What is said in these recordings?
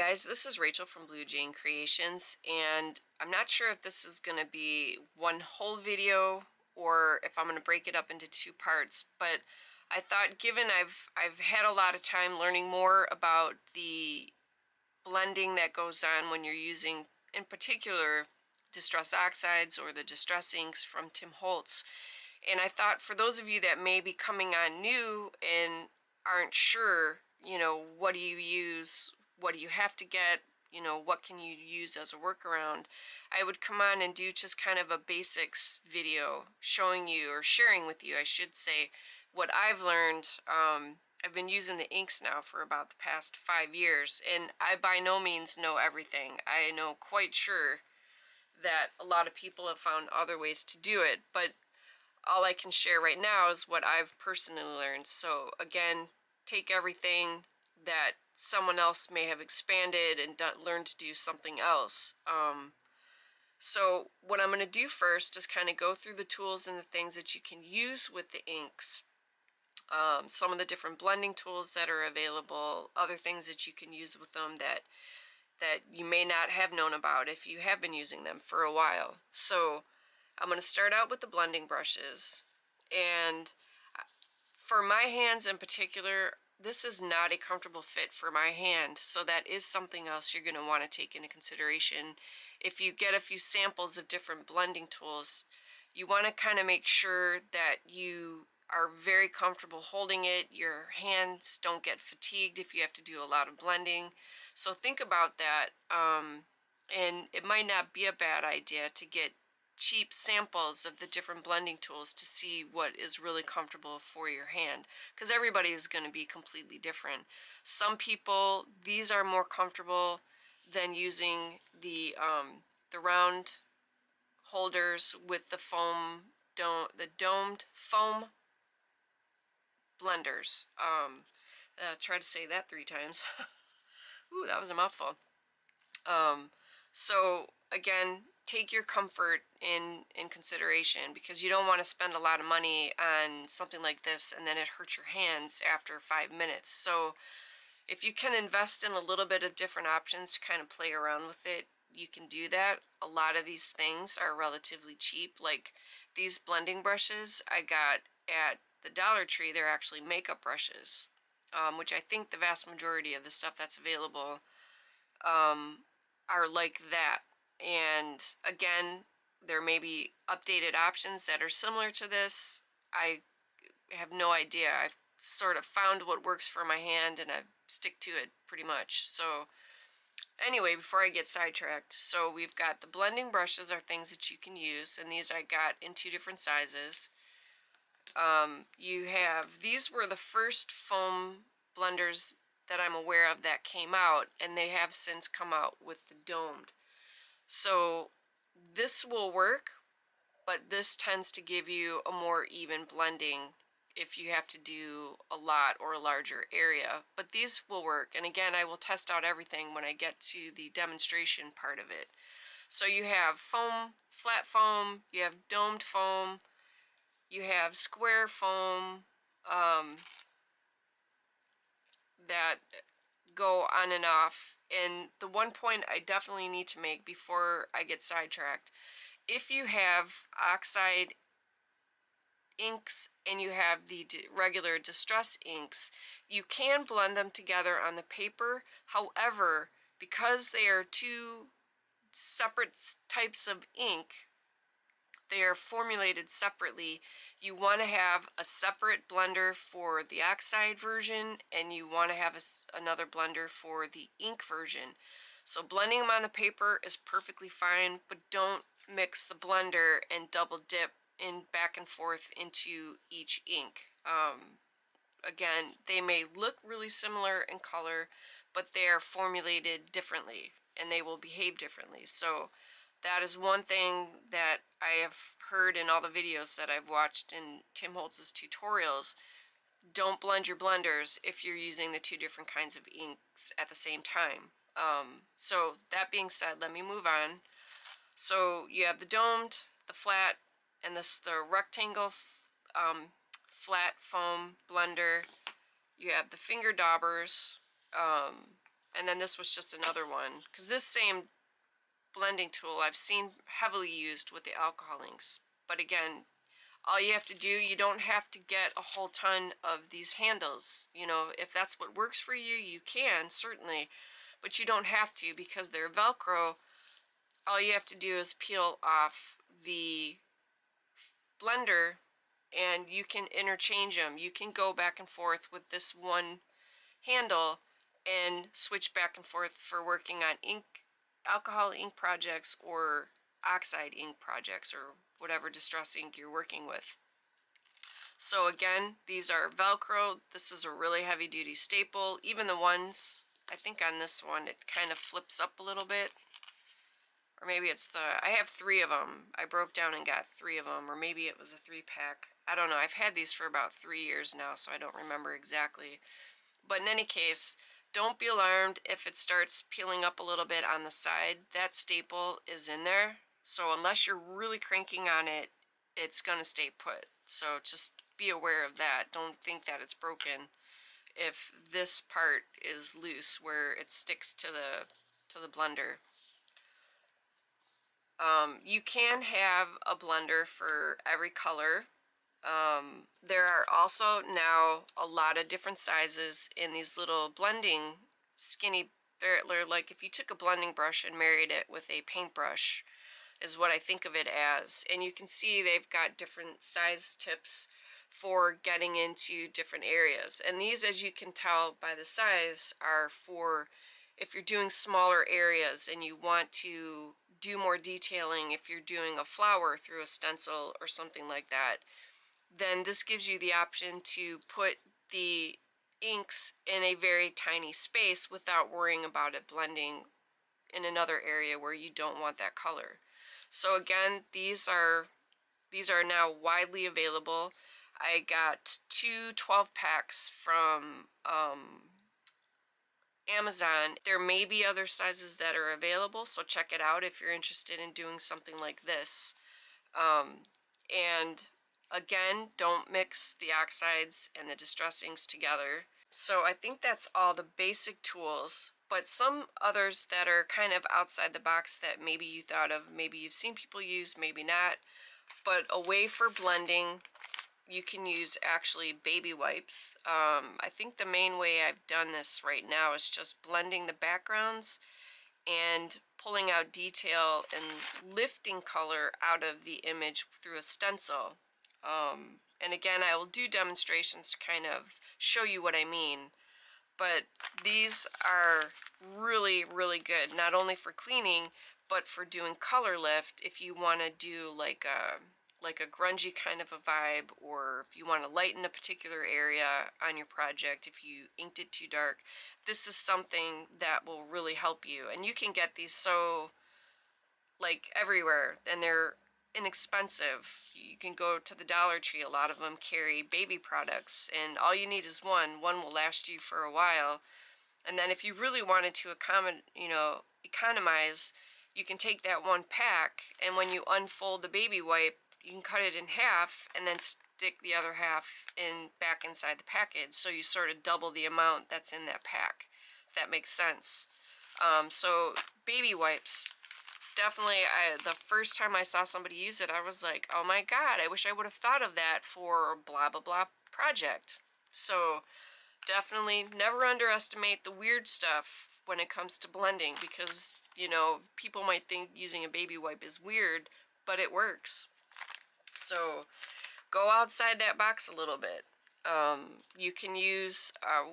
guys, this is Rachel from Blue Jane Creations, and I'm not sure if this is going to be one whole video or if I'm going to break it up into two parts, but I thought given I've had a lot of time learning more about the blending that goes on when you're using, in particular, distress oxides or the distress inks from Tim Holtz, and I thought for those of you that may be coming on new and aren't sure, what do you use, what do you have to get, what can you use as a workaround, I would come on and do just kind of a basics video showing you, or sharing with you, I should say, what I've learned. I've been using the inks now for about the past 5 years, and I by no means know everything. I know quite sure that a lot of people have found other ways to do it, but all I can share right now is what I've personally learned. So again, take everything that someone else may have expanded and learned to do something else. So what I'm going to do first is kind of go through the tools and the things that you can use with the inks. Some of the different blending tools that are available, other things that you can use with them that you may not have known about if you have been using them for a while. So I'm going to start out with the blending brushes, and for my hands in particular, this is not a comfortable fit for my hand, so that is something else you're going to want to take into consideration. If you get a few samples of different blending tools, you want to kind of make sure that you are very comfortable holding it. Your hands don't get fatigued if you have to do a lot of blending. So think about that, and it might not be a bad idea to get cheap samples of the different blending tools to see what is really comfortable for your hand, because everybody is going to be completely different. Some people, these are more comfortable than using the round holders with the domed foam blenders. Try to say that 3 times. Ooh, that was a mouthful. So again, take your comfort in consideration, because you don't want to spend a lot of money on something like this and then it hurts your hands after 5 minutes. So if you can invest in a little bit of different options to kind of play around with it, you can do that. A lot of these things are relatively cheap. Like these blending brushes I got at the Dollar Tree, they're actually makeup brushes, which I think the vast majority of the stuff that's available are like that. And again, there may be updated options that are similar to this. I have no idea. I've sort of found what works for my hand and I stick to it pretty much. So anyway, before I get sidetracked, so we've got the blending brushes are things that you can use, and these I got in 2 different sizes. You have, these were the first foam blenders that I'm aware of that came out, and they have since come out with the domed. So this will work, but this tends to give you a more even blending if you have to do a lot or a larger area. But these will work, and again, I will test out everything when I get to the demonstration part of it. So you have foam, flat foam, you have domed foam, you have square foam, that go on and off. And the one point I definitely need to make before I get sidetracked, if you have oxide inks and you have the regular distress inks, you can blend them together on the paper. However, because they are 2 separate types of ink, they are formulated separately. You want to have a separate blender for the oxide version, and you want to have another blender for the ink version. So blending them on the paper is perfectly fine, but don't mix the blender and double dip in back and forth into each ink. Again, they may look really similar in color, but they are formulated differently and they will behave differently. So that is one thing that I have heard in all the videos that I've watched in Tim Holtz's tutorials. Don't blend your blenders if you're using the 2 different kinds of inks at the same time. So that being said, let me move on. So you have the domed, the flat, and the rectangle flat foam blender. You have the finger daubers. And then this was just another one, because this same blending tool I've seen heavily used with the alcohol inks. But again, all you have to do, you don't have to get a whole ton of these handles. You know, if that's what works for you, you can, certainly. But you don't have to, because they're Velcro. All you have to do is peel off the blender and you can interchange them. You can go back and forth with this one handle and switch back and forth for working on ink, alcohol ink projects or oxide ink projects or whatever distress ink you're working with. So again, these are Velcro. This is a really heavy duty staple. Even the ones, I think on this one, it kind of flips up a little bit. Or maybe it's I have 3 of them. I broke down and got 3 of them, or maybe it was a 3-pack. I don't know. I've had these for about 3 years now, so I don't remember exactly. But in any case, don't be alarmed if it starts peeling up a little bit on the side. That staple is in there. So unless you're really cranking on it, it's going to stay put. So just be aware of that. Don't think that it's broken if this part is loose where it sticks to the blender. You can have a blender for every color. There are also now a lot of different sizes in these little blending skinny, they're like if you took a blending brush and married it with a paintbrush is what I think of it as. And you can see they've got different size tips for getting into different areas. And these, as you can tell by the size, are for if you're doing smaller areas and you want to do more detailing, if you're doing a flower through a stencil or something like that, then this gives you the option to put the inks in a very tiny space without worrying about it blending in another area where you don't want that color. So again, these are now widely available. I got 2 12-packs from Amazon. There may be other sizes that are available, so check it out if you're interested in doing something like this. And again, don't mix the oxides and the distress inks together. So I think that's all the basic tools, but some others that are kind of outside the box that maybe you thought of, maybe you've seen people use, maybe not. But a way for blending, you can use actually baby wipes. I think the main way I've done this right now is just blending the backgrounds and pulling out detail and lifting color out of the image through a stencil. And again, I will do demonstrations to kind of show you what I mean. But these are really, really good, not only for cleaning, but for doing color lift if you want to do like a grungy kind of a vibe, or if you want to lighten a particular area on your project, if you inked it too dark, this is something that will really help you. And you can get these so like everywhere, and they're inexpensive. You can go to the Dollar Tree. A lot of them carry baby products, and all you need is one. One will last you for a while. And then if you really wanted to economize, you can take that 1 pack, and when you unfold the baby wipe, you can cut it in half and then stick the other half back inside the package, so you sort of double the amount that's in that pack, if that makes sense. So baby wipes, definitely, the first time I saw somebody use it, I was like, oh my god, I wish I would have thought of that for blah blah blah project. So definitely never underestimate the weird stuff when it comes to blending, because people might think using a baby wipe is weird, but it works. So go outside that box a little bit. You can use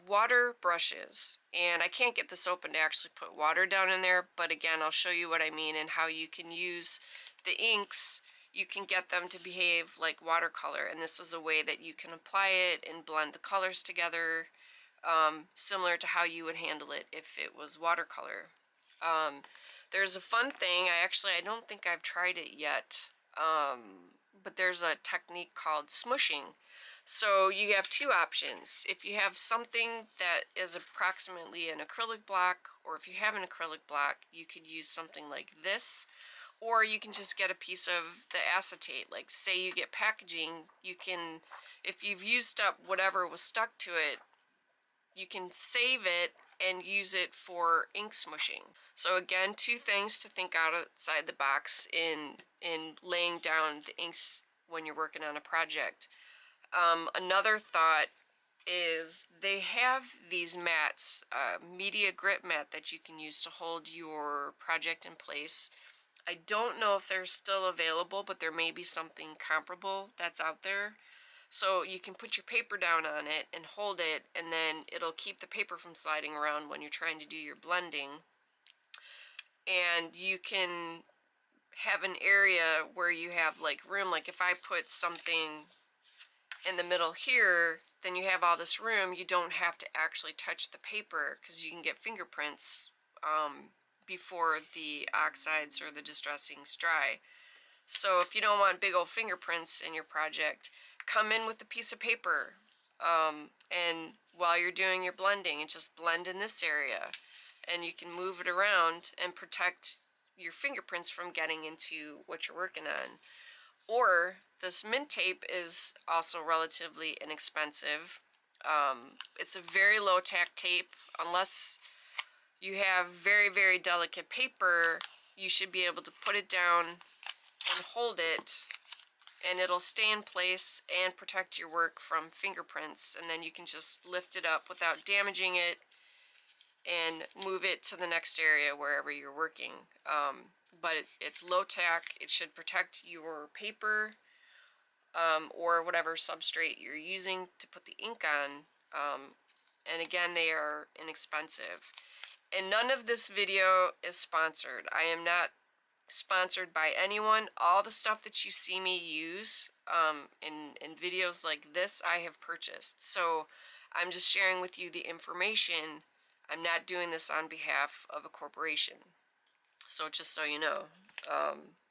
water brushes, and I can't get this open to actually put water down in there, but again, I'll show you what I mean and how you can use the inks. You can get them to behave like watercolor, and this is a way that you can apply it and blend the colors together, similar to how you would handle it if it was watercolor. There's a fun thing, I don't think I've tried it yet, but there's a technique called smushing. So you have 2 options. If you have something that is approximately an acrylic block, or if you have an acrylic block, you could use something like this, or you can just get a piece of the acetate. Like say you get packaging, you can, if you've used up whatever was stuck to it, you can save it and use it for ink smushing. So again, two things to think outside the box in laying down the inks when you're working on a project. Another thought is they have these mats, media grip mat, that you can use to hold your project in place. I don't know if they're still available, but there may be something comparable that's out there. So you can put your paper down on it and hold it, and then it'll keep the paper from sliding around when you're trying to do your blending. And you can have an area where you have like room, like if I put something in the middle here, then you have all this room. You don't have to actually touch the paper because you can get fingerprints before the oxides or the distressings dry. So if you don't want big old fingerprints in your project, come in with a piece of paper, and while you're doing your blending, and just blend in this area, and you can move it around and protect your fingerprints from getting into what you're working on. Or this mint tape is also relatively inexpensive. It's a very low tack tape. Unless you have very, very delicate paper, you should be able to put it down and hold it, and it'll stay in place and protect your work from fingerprints, and then you can just lift it up without damaging it and move it to the next area wherever you're working. But it's low tack. It should protect your paper, or whatever substrate you're using to put the ink on. And again, they are inexpensive. And none of this video is sponsored. I am not sponsored by anyone. All the stuff that you see me use in videos like this, I have purchased. So I'm just sharing with you the information. I'm not doing this on behalf of a corporation. So just so you know,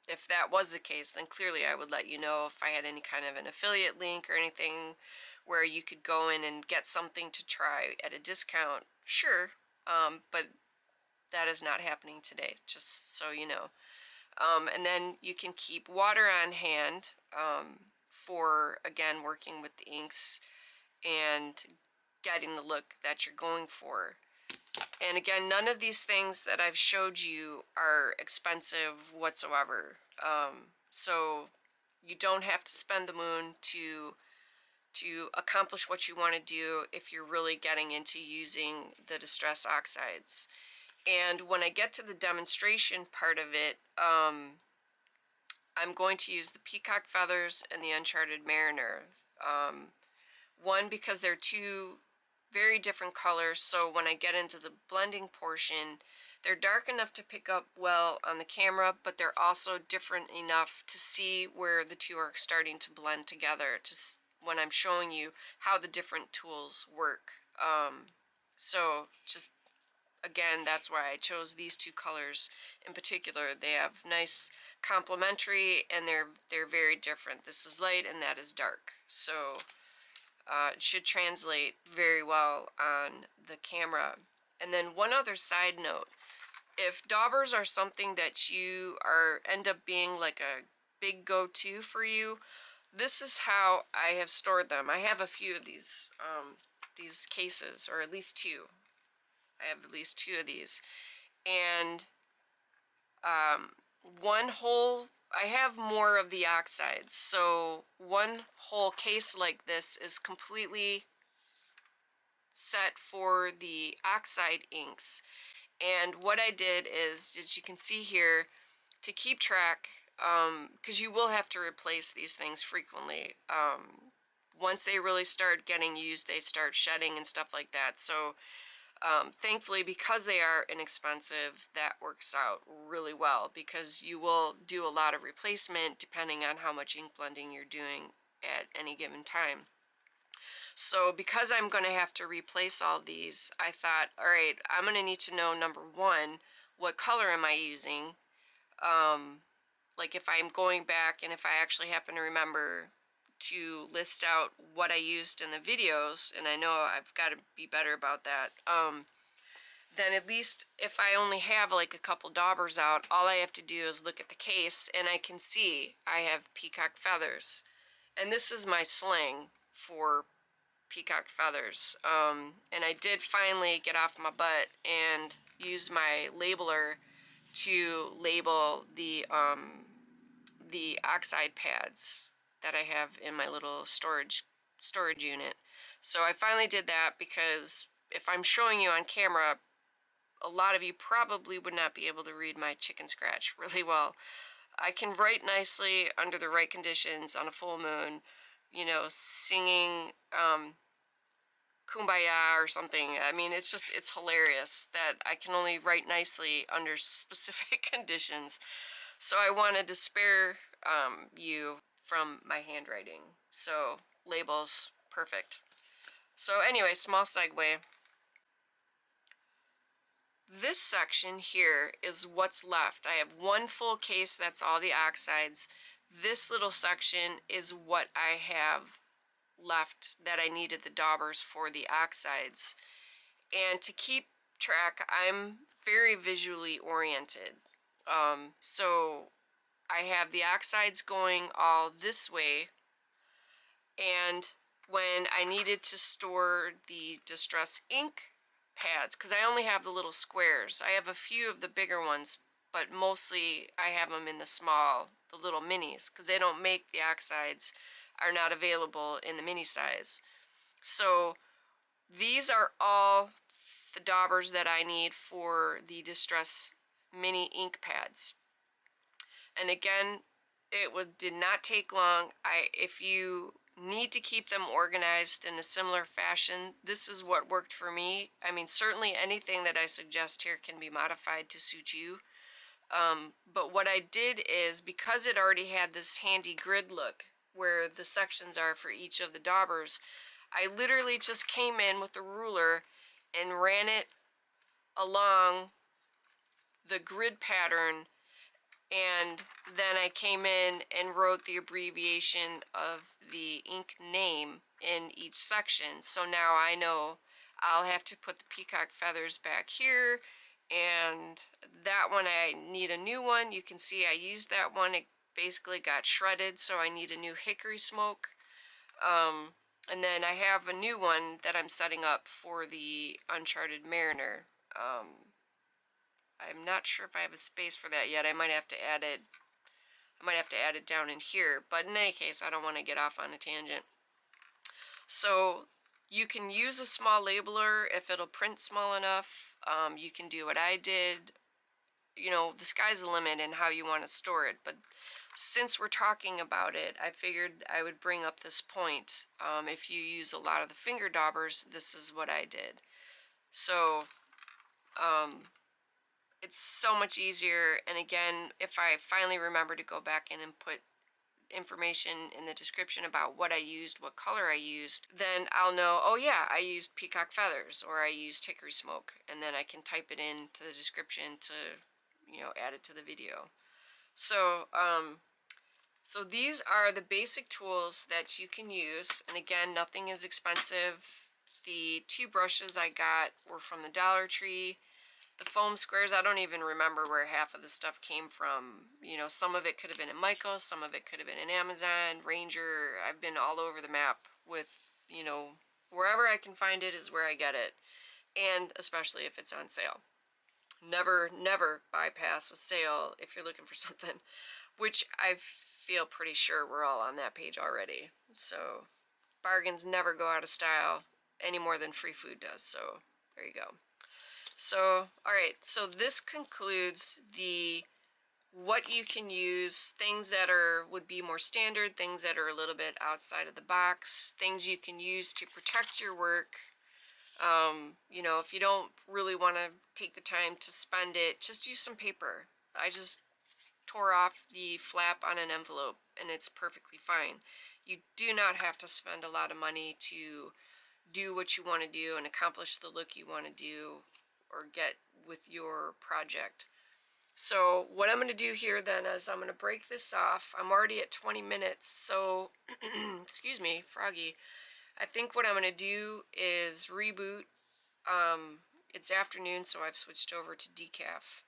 if that was the case, then clearly I would let you know if I had any kind of an affiliate link or anything where you could go in and get something to try at a discount. Sure, but that is not happening today, just so you know. And then you can keep water on hand for, again, working with the inks and getting the look that you're going for. And again, none of these things that I've showed you are expensive whatsoever. So you don't have to spend the moon to accomplish what you want to do if you're really getting into using the distress oxides. And when I get to the demonstration part of it, I'm going to use the peacock feathers and the uncharted mariner. One, because they're two very different colors, so when I get into the blending portion, they're dark enough to pick up well on the camera, but they're also different enough to see where the two are starting to blend together, when I'm showing you how the different tools work. So just, again, that's why I chose these two colors in particular. They have nice complementary, and they're very different. This is light and that is dark. So it should translate very well on the camera. And then one other side note, if daubers are something that you end up being like a big go-to for you, this is how I have stored them. I have a few of these cases, or at least two. I have at least two of these. And I have more of the oxides, so one whole case like this is completely set for the oxide inks. And what I did is, as you can see here, to keep track, because you will have to replace these things frequently. Once they really start getting used, they start shedding and stuff like that. So thankfully, because they are inexpensive, that works out really well, because you will do a lot of replacement depending on how much ink blending you're doing at any given time. So because I'm going to have to replace all these, I thought, all right, I'm going to need to know, number one, what color am I using? Like if I'm going back and if I actually happen to remember to list out what I used in the videos, and I know I've got to be better about that, then at least if I only have like a couple daubers out, all I have to do is look at the case and I can see I have peacock feathers. And this is my slang for peacock feathers. And I did finally get off my butt and use my labeler to label the oxide pads that I have in my little storage unit. So I finally did that because if I'm showing you on camera, a lot of you probably would not be able to read my chicken scratch really well. I can write nicely under the right conditions on a full moon, you know, singing Kumbaya or something. I mean, it's hilarious that I can only write nicely under specific conditions. So I wanted to spare you from my handwriting. So labels, perfect. So anyway, small segue. This section here is what's left. I have one full case, that's all the oxides. This little section is what I have left that I needed the daubers for the oxides. And to keep track, I'm very visually oriented. So I have the oxides going all this way, and when I needed to store the Distress ink pads, because I only have the little squares. I have a few of the bigger ones, but mostly I have them in the small, the little minis, because they don't make the oxides, are not available in the mini size. So these are all the daubers that I need for the Distress mini ink pads. And again, did not take long. If you need to keep them organized in a similar fashion, this is what worked for me. I mean, certainly anything that I suggest here can be modified to suit you. But what I did is, because it already had this handy grid look where the sections are for each of the daubers, I literally just came in with a ruler and ran it along the grid pattern, and then I came in and wrote the abbreviation of the ink name in each section. So now I know I'll have to put the peacock feathers back here, and that one I need a new one. You can see I used that one. It basically got shredded, so I need a new hickory smoke. And then I have a new one that I'm setting up for the Uncharted Mariner. I'm not sure if I have a space for that yet. I might have to add it down in here, but in any case, I don't want to get off on a tangent. So you can use a small labeler if it'll print small enough. You can do what I did. You know, the sky's the limit in how you want to store it, but since we're talking about it, I figured I would bring up this point. If you use a lot of the finger daubers, this is what I did. So it's so much easier, and again, if I finally remember to go back in and put information in the description about what I used, what color I used, then I'll know, oh yeah, I used peacock feathers, or I used hickory smoke, and then I can type it into the description to, you know, add it to the video. So, so these are the basic tools that you can use, and again, nothing is expensive. The 2 brushes I got were from the Dollar Tree. The foam squares, I don't even remember where half of the stuff came from. You know, some of it could have been in Michaels, some of it could have been in Amazon, Ranger. I've been all over the map with, you know, wherever I can find it is where I get it. And especially if it's on sale. Never, never bypass a sale if you're looking for something, which I feel pretty sure we're all on that page already. So bargains never go out of style any more than free food does. So there you go. So, alright, so this concludes the what you can use, things that would be more standard, things that are a little bit outside of the box, things you can use to protect your work. You know, if you don't really want to take the time to spend it, just use some paper. I just tore off the flap on an envelope, and it's perfectly fine. You do not have to spend a lot of money to do what you want to do and accomplish the look you want to do or get with your project. So what I'm going to do here then is I'm going to break this off. I'm already at 20 minutes, so excuse me, froggy. I think what I'm going to do is reboot. It's afternoon, so I've switched over to decaf.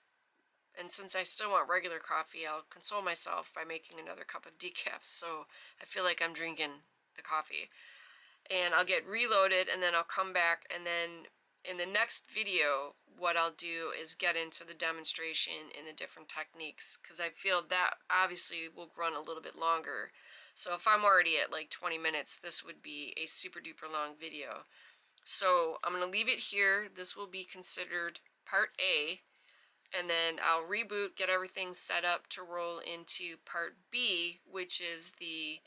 And since I still want regular coffee, I'll console myself by making another cup of decaf, so I feel like I'm drinking the coffee. and I'll get reloaded, and then I'll come back, and then in the next video what I'll do is get into the demonstration in the different techniques, because I feel that obviously will run a little bit longer. So if I'm already at like 20 minutes, this would be a super duper long video. So I'm going to leave it here. This will be considered part A, and then I'll reboot, get everything set up to roll into part B, which is the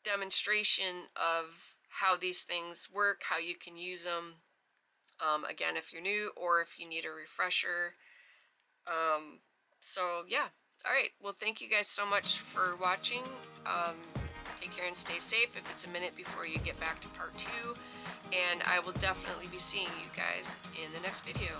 demonstration of how these things work, how you can use them. Again, if you're new or if you need a refresher. So yeah. All right. Well, thank you guys so much for watching. Take care and stay safe if it's a minute before you get back to part 2. And I will definitely be seeing you guys in the next video.